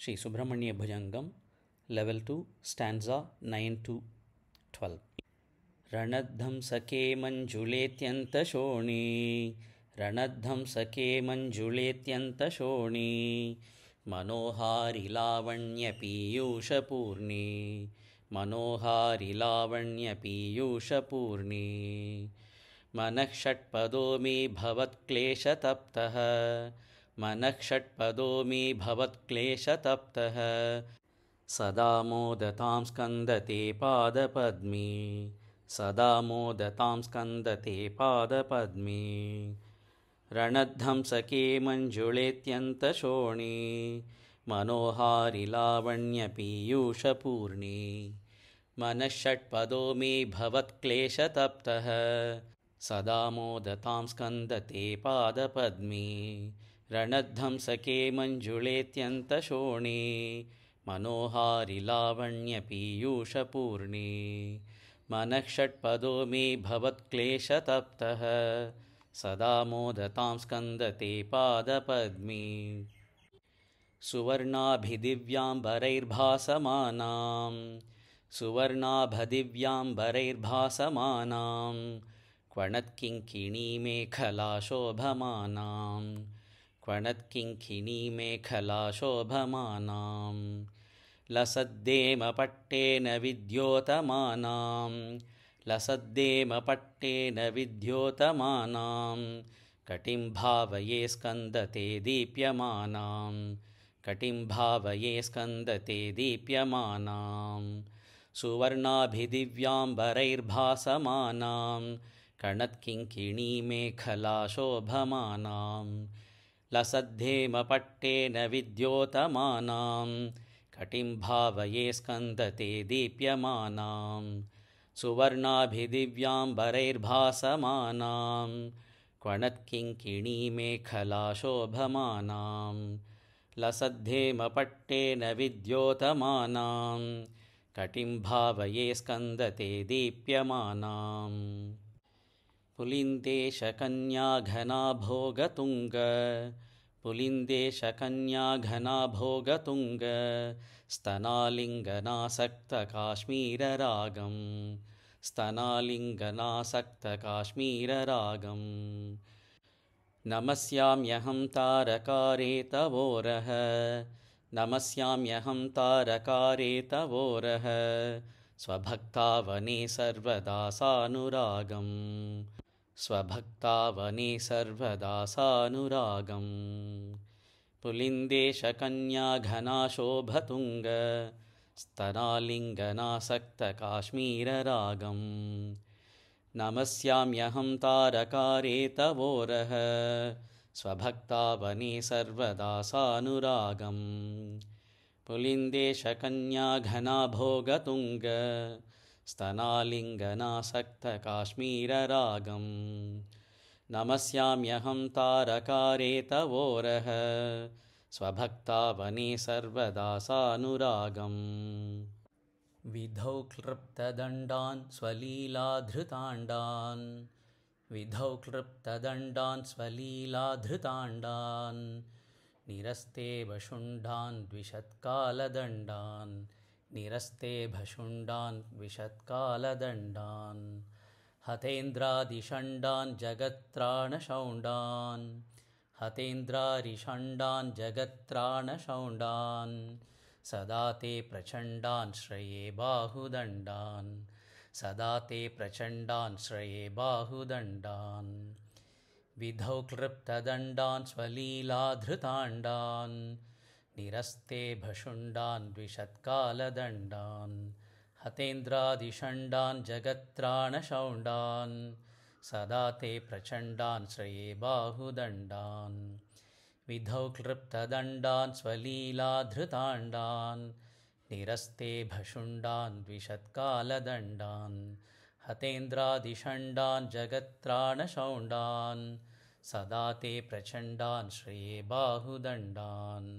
Sri Subramanya Bhujangam, Level 2, Stanza 9 to 12. रणध्वंसके मञ्जुलेत्यन्तशोणी रणध्वंसके मञ्जुलेत्यन्तशोणी मनोहारि लावण्यपीयूषपूर्णी मनोहारि लावण्यपीयूषपूर्णी मनः षट्पदो मे भवत्क्लेशतप्तः मनः षट्पदो मे भवत्क्लेशतप्तः सदा मोदतां स्कन्दते पादपद्मे सदा मोदतां स्कन्दते पादपद्मे रणध्वंसके मञ्जुलेत्यन्तशोणी मनोहारि लावण्यपीयूषपूर्णी मनः षट्पदो मे भवत्क्लेशतप्तः सदा मोदतां स्कन्दते पादपद्मे रणध्वंसके मञ्जुलेत्यन्तशोणी मनोहारि लावण्यपीयूषपूर्णी मनः षट्पदो मे भवत्क्लेशतप्तः सदा मोदतां स्कन्दते पादपद्मे सुवर्णाभिदिव्याम्बरैर्भासमानां सुवर्णाभदिव्याम्बरैर्भासमानां क्वणत्किङ्किणीमेखलाशोभमानां क्वणत्किङ्किणीमेखलाशोभमानां लसद्देमपट्टेन विद्योतमानां लसद्देमपट्टेन विद्योतमानां कटिं भावये स्कन्दते दीप्यमानां कटिं भावये स्कन्दते दीप्यमानां सुवर्णाभिदिव्याम्बरैर्भासमानां कणत्किङ्किणीमेखलाशोभमानां लसद्धेमपट्टेन विद्योतमानां कटिं भावये स्कन्दते दीप्यमानां सुवर्णाभिदिव्याम्बरैर्भासमानां क्वणत्किङ्किणीमेखलाशोभमानां लसद्धेमपट्टेन विद्योतमानां कटिं भावये स्कन्दते दीप्यमानां पुलिन्देशकन्याघना भोगतुङ्ग पुलिन्देशकन्याघना भोगतुङ्ग स्तनालिङ्गनासक्तकाश्मीररागं स्तनालिङ्गनासक्तकाश्मीररागं नमस्याम्यहं तारकारे तवोरः नमस्याम्यहं तारकारे तवोरः स्वभक्तावने सर्वदा सानुरागं स्वभक्तावने सर्वदा सानुरागं पुलिन्देशकन्याघनाशोभतुङ्ग स्तनालिङ्गनासक्तकाश्मीररागं नमस्याम्यहं तारकारे तवोरः स्वभक्तावने सर्वदा सानुरागं पुलिन्देशकन्याघना भोगतुङ्ग स्तनालिङ्गनासक्तकाश्मीररागं नमस्याम्यहं तारकारे तवोरः स्वभक्तावने सर्वदा सानुरागं विधौ क्लृप्तदण्डान् स्वलीलाधृताण्डान् विधौ क्लृप्तदण्डान् स्वलीलाधृताण्डान् निरस्ते भशुण्डान् द्विषत्कालदण्डान् निरस्ते भशुण्डान् द्विषत्कालदण्डान् हतेन्द्रादिषण्डान् जगत्त्राणशौण्डान् हतेन्द्रारिषण्डान् जगत्त्राणशौण्डान् सदा ते प्रचण्डान् श्रये बाहुदण्डान् सदा ते प्रचण्डान् श्रये बाहुदण्डान् विधौ क्लृप्तदण्डान् स्वलीलाधृताण्डान् निरस्ते भशुण्डान् द्विषत्कालदण्डान् हतेन्द्रादिषण्डान् जगत्त्राणशौण्डान् सदा ते प्रचण्डान् श्रये बाहुदण्डान् विधौ क्लृप्तदण्डान् स्वलीलाधृताण्डान् निरस्ते भशुण्डान् द्विषत्कालदण्डान् हतेन्द्रादिषण्डान् जगत्त्राणशौण्डान् सदा ते प्रचण्डान् श्रये बाहुदण्डान्